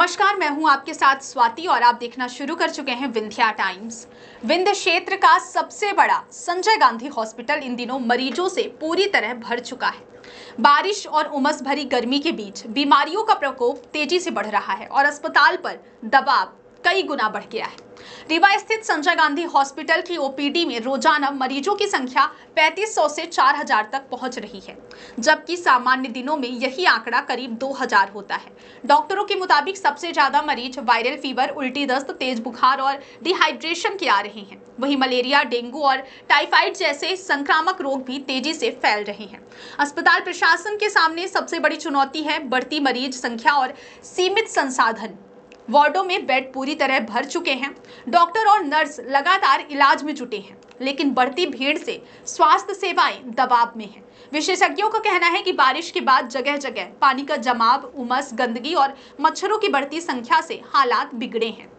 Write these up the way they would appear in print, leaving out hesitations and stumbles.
नमस्कार, मैं हूं आपके साथ स्वाति और आप देखना शुरू कर चुके हैं विंध्या टाइम्स। विंध्य क्षेत्र का सबसे बड़ा संजय गांधी हॉस्पिटल इन दिनों मरीजों से पूरी तरह भर चुका है। बारिश और उमस भरी गर्मी के बीच बीमारियों का प्रकोप तेजी से बढ़ रहा है और अस्पताल पर दबाव कई गुना बढ़ गया है। रीवा स्थित संजय गांधी हॉस्पिटल की ओपीडी में रोजाना मरीजों की संख्या 3500 से 4000 तक पहुंच रही है, जबकि सामान्य दिनों में यही आंकड़ा करीब 2000 होता है। डॉक्टरों के मुताबिक सबसे ज्यादा मरीज वायरल फीवर, उल्टी दस्त, तेज बुखार और डिहाइड्रेशन के आ रहे हैं। वहीं मलेरिया, डेंगू और टाइफाइड जैसे संक्रामक रोग भी तेजी से फैल रहे हैं। अस्पताल प्रशासन के सामने सबसे बड़ी चुनौती है बढ़ती मरीज संख्या और सीमित संसाधन। वार्डों में बेड पूरी तरह भर चुके हैं। डॉक्टर और नर्स लगातार इलाज में जुटे हैं, लेकिन बढ़ती भीड़ से स्वास्थ्य सेवाएं दबाव में हैं। विशेषज्ञों का कहना है कि बारिश के बाद जगह जगह पानी का जमाव, उमस, गंदगी और मच्छरों की बढ़ती संख्या से हालात बिगड़े हैं।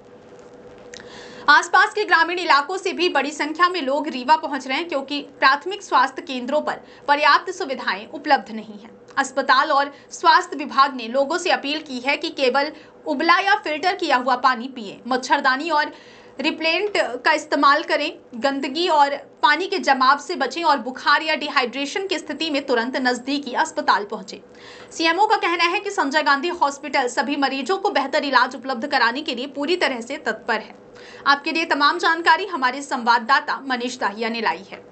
आसपास के ग्रामीण इलाकों से भी बड़ी संख्या में लोग रीवा पहुंच रहे हैं, क्योंकि प्राथमिक स्वास्थ्य केंद्रों पर पर्याप्त सुविधाएं उपलब्ध नहीं हैं। अस्पताल और स्वास्थ्य विभाग ने लोगों से अपील की है कि केवल उबला या फिल्टर किया हुआ पानी पिएं, मच्छरदानी और रिपेलेंट का इस्तेमाल करें, गंदगी और पानी के जमाव से बचें और बुखार या डिहाइड्रेशन की स्थिति में तुरंत नजदीकी अस्पताल पहुंचें। सीएमओ का कहना है कि संजय गांधी हॉस्पिटल सभी मरीजों को बेहतर इलाज उपलब्ध कराने के लिए पूरी तरह से तत्पर है। आपके लिए तमाम जानकारी हमारे संवाददाता मनीष दाहिया ने लाई है।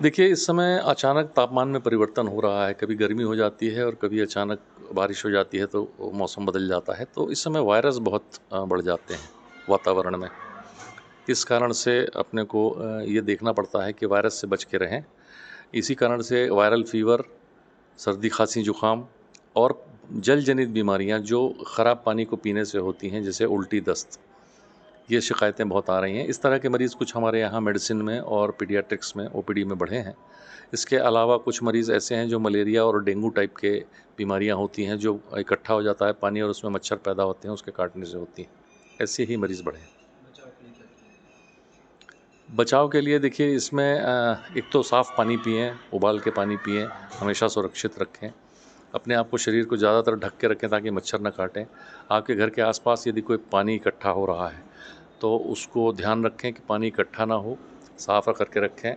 देखिए, इस समय अचानक तापमान में परिवर्तन हो रहा है। कभी गर्मी हो जाती है और कभी अचानक बारिश हो जाती है, तो मौसम बदल जाता है। तो इस समय वायरस बहुत बढ़ जाते हैं वातावरण में। इस कारण से अपने को ये देखना पड़ता है कि वायरस से बच के रहें। इसी कारण से वायरल फीवर, सर्दी, खांसी, जुकाम और जल जनित बीमारियां जो ख़राब पानी को पीने से होती हैं, जैसे उल्टी, दस्त, ये शिकायतें बहुत आ रही हैं। इस तरह के मरीज़ कुछ हमारे यहाँ मेडिसिन में और पीडियाट्रिक्स में ओपीडी में बढ़े हैं। इसके अलावा कुछ मरीज़ ऐसे हैं जो मलेरिया और डेंगू टाइप के बीमारियाँ होती हैं, जो इकट्ठा हो जाता है पानी और उसमें मच्छर पैदा होते हैं, उसके काटने से होती हैं। ऐसे ही मरीज़ बढ़े हैं। बचाव के लिए देखिए, इसमें एक तो साफ़ पानी पिएँ, उबाल के पानी पिएँ, हमेशा सुरक्षित रखें। अपने आप को, शरीर को ज़्यादातर ढक के रखें ताकि मच्छर न काटें। आपके घर के आसपास यदि कोई पानी इकट्ठा हो रहा है तो उसको ध्यान रखें कि पानी इकट्ठा ना हो, साफ़ करके रखें।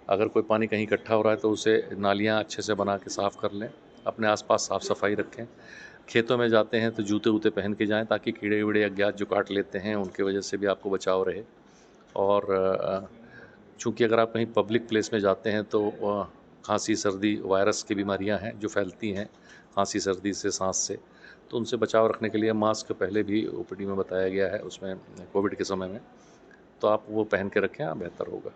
अगर कोई पानी कहीं इकट्ठा हो रहा है तो उसे नालियाँ अच्छे से बना के साफ़ कर लें। अपने आसपास साफ़ सफाई रखें। खेतों में जाते हैं तो जूते वूते पहन के जाएं, ताकि कीड़े वीड़े अज्ञात जो काट लेते हैं उनके वजह से भी आपको बचाव रहे। और चूँकि अगर आप कहीं पब्लिक प्लेस में जाते हैं तो खांसी, सर्दी, वायरस की बीमारियां हैं जो फैलती हैं खांसी, सर्दी से, सांस से, तो उनसे बचाव रखने के लिए मास्क पहले भी ओपीडी में बताया गया है, उसमें कोविड के समय में, तो आप वो पहन के रखें, बेहतर होगा।